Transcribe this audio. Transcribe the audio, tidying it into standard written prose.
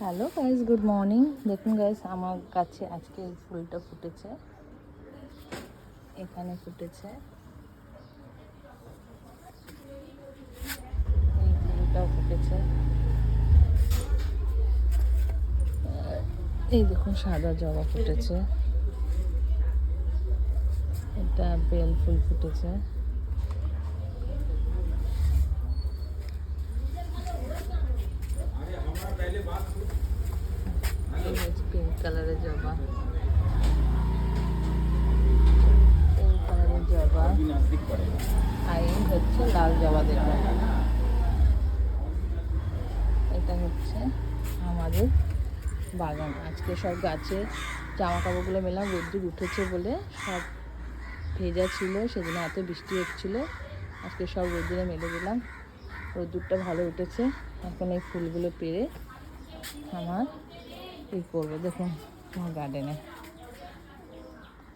Hello guys, good morning. দেখুন guys, আমার কাছে আজকে এই ফুলটা ফুটেছে, এখানে ফুটেছে, এই ফুলটাও ফুটেছে। এই দেখুন সাদা জবা ফুটেছে, এটা বেল ফুল ফুটেছে, পিঙ্ক কালারের জবা, পিঙ্ক কালারের জবা, আর এই হচ্ছে লাল জবা। দেখুন, এটা হচ্ছে আমাদের বাগান। আজকে সব গাছে জামা কাপড়গুলো মেলাম, রোদ্দুর উঠেছে বলে সব ভেজা ছিল, সেদিন এত বৃষ্টি হচ্ছিল। আজকে সব রোদ্দুরে মেলে দিলাম, রোদ্দুরটা ভালো উঠেছে। এখন এই ফুলগুলো পেড়ে আমার করবো। দেখুন আমার গার্ডেনে